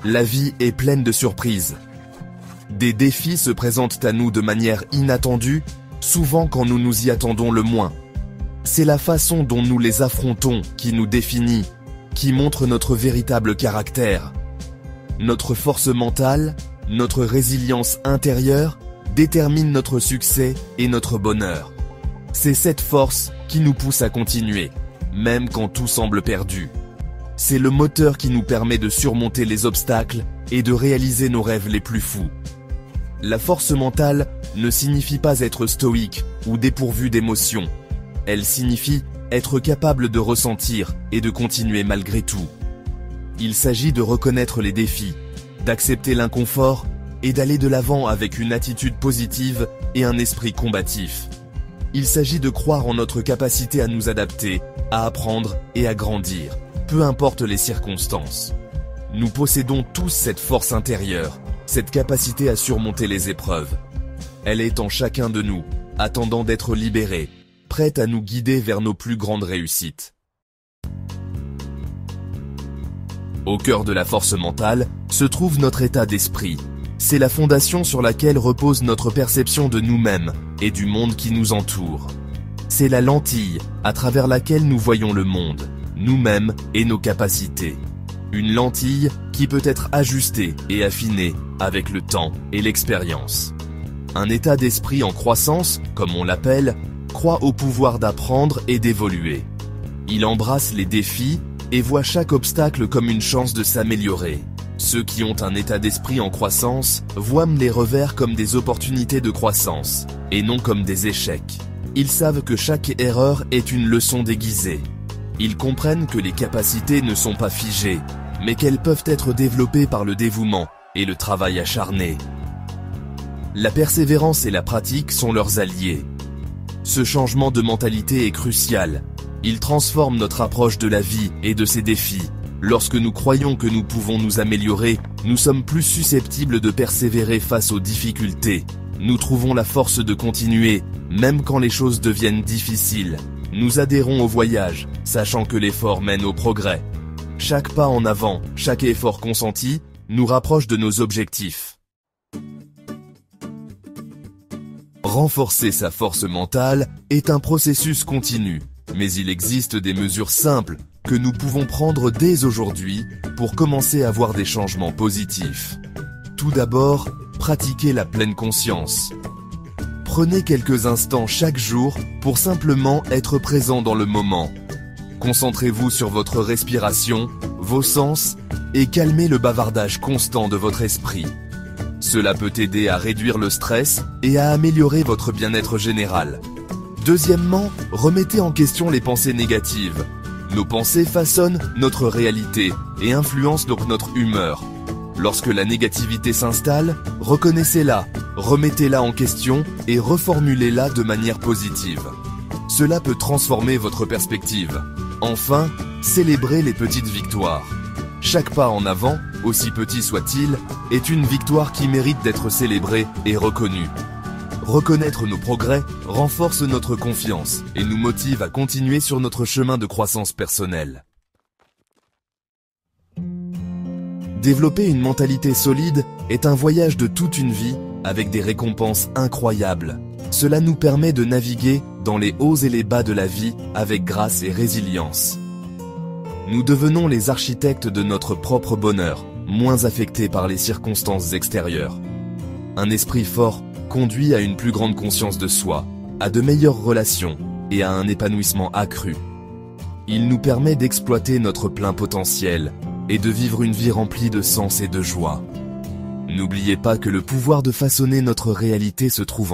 La vie est pleine de surprises. Des défis se présentent à nous de manière inattendue, souvent quand nous nous y attendons le moins. C'est la façon dont nous les affrontons qui nous définit, qui montre notre véritable caractère. Notre force mentale, notre résilience intérieure détermine notre succès et notre bonheur. C'est cette force qui nous pousse à continuer, même quand tout semble perdu. C'est le moteur qui nous permet de surmonter les obstacles et de réaliser nos rêves les plus fous. La force mentale ne signifie pas être stoïque ou dépourvu d'émotions. Elle signifie être capable de ressentir et de continuer malgré tout. Il s'agit de reconnaître les défis, d'accepter l'inconfort et d'aller de l'avant avec une attitude positive et un esprit combatif. Il s'agit de croire en notre capacité à nous adapter, à apprendre et à grandir, peu importe les circonstances. Nous possédons tous cette force intérieure, cette capacité à surmonter les épreuves. Elle est en chacun de nous, attendant d'être libérée, prête à nous guider vers nos plus grandes réussites. Au cœur de la force mentale se trouve notre état d'esprit. C'est la fondation sur laquelle repose notre perception de nous-mêmes et du monde qui nous entoure. C'est la lentille à travers laquelle nous voyons le monde, nous-mêmes et nos capacités. Une lentille qui peut être ajustée et affinée avec le temps et l'expérience. Un état d'esprit en croissance, comme on l'appelle, croit au pouvoir d'apprendre et d'évoluer. Il embrasse les défis et voit chaque obstacle comme une chance de s'améliorer. Ceux qui ont un état d'esprit en croissance voient les revers comme des opportunités de croissance, et non comme des échecs. Ils savent que chaque erreur est une leçon déguisée. Ils comprennent que les capacités ne sont pas figées, mais qu'elles peuvent être développées par le dévouement et le travail acharné. La persévérance et la pratique sont leurs alliés. Ce changement de mentalité est crucial. Il transforme notre approche de la vie et de ses défis. Lorsque nous croyons que nous pouvons nous améliorer, nous sommes plus susceptibles de persévérer face aux difficultés. Nous trouvons la force de continuer, même quand les choses deviennent difficiles. Nous adhérons au voyage, sachant que l'effort mène au progrès. Chaque pas en avant, chaque effort consenti, nous rapproche de nos objectifs. Renforcer sa force mentale est un processus continu, mais il existe des mesures simples que nous pouvons prendre dès aujourd'hui pour commencer à voir des changements positifs. Tout d'abord, pratiquez la pleine conscience. Prenez quelques instants chaque jour pour simplement être présent dans le moment. Concentrez-vous sur votre respiration, vos sens et calmez le bavardage constant de votre esprit. Cela peut aider à réduire le stress et à améliorer votre bien-être général. Deuxièmement, remettez en question les pensées négatives. Nos pensées façonnent notre réalité et influencent donc notre humeur. Lorsque la négativité s'installe, reconnaissez-la, remettez-la en question et reformulez-la de manière positive. Cela peut transformer votre perspective. Enfin, célébrez les petites victoires. Chaque pas en avant, aussi petit soit-il, est une victoire qui mérite d'être célébrée et reconnue. Reconnaître nos progrès renforce notre confiance et nous motive à continuer sur notre chemin de croissance personnelle. Développer une mentalité solide est un voyage de toute une vie avec des récompenses incroyables. Cela nous permet de naviguer dans les hauts et les bas de la vie avec grâce et résilience. Nous devenons les architectes de notre propre bonheur, moins affectés par les circonstances extérieures. Un esprit fort conduit à une plus grande conscience de soi, à de meilleures relations et à un épanouissement accru. Il nous permet d'exploiter notre plein potentiel et de vivre une vie remplie de sens et de joie. N'oubliez pas que le pouvoir de façonner notre réalité se trouve en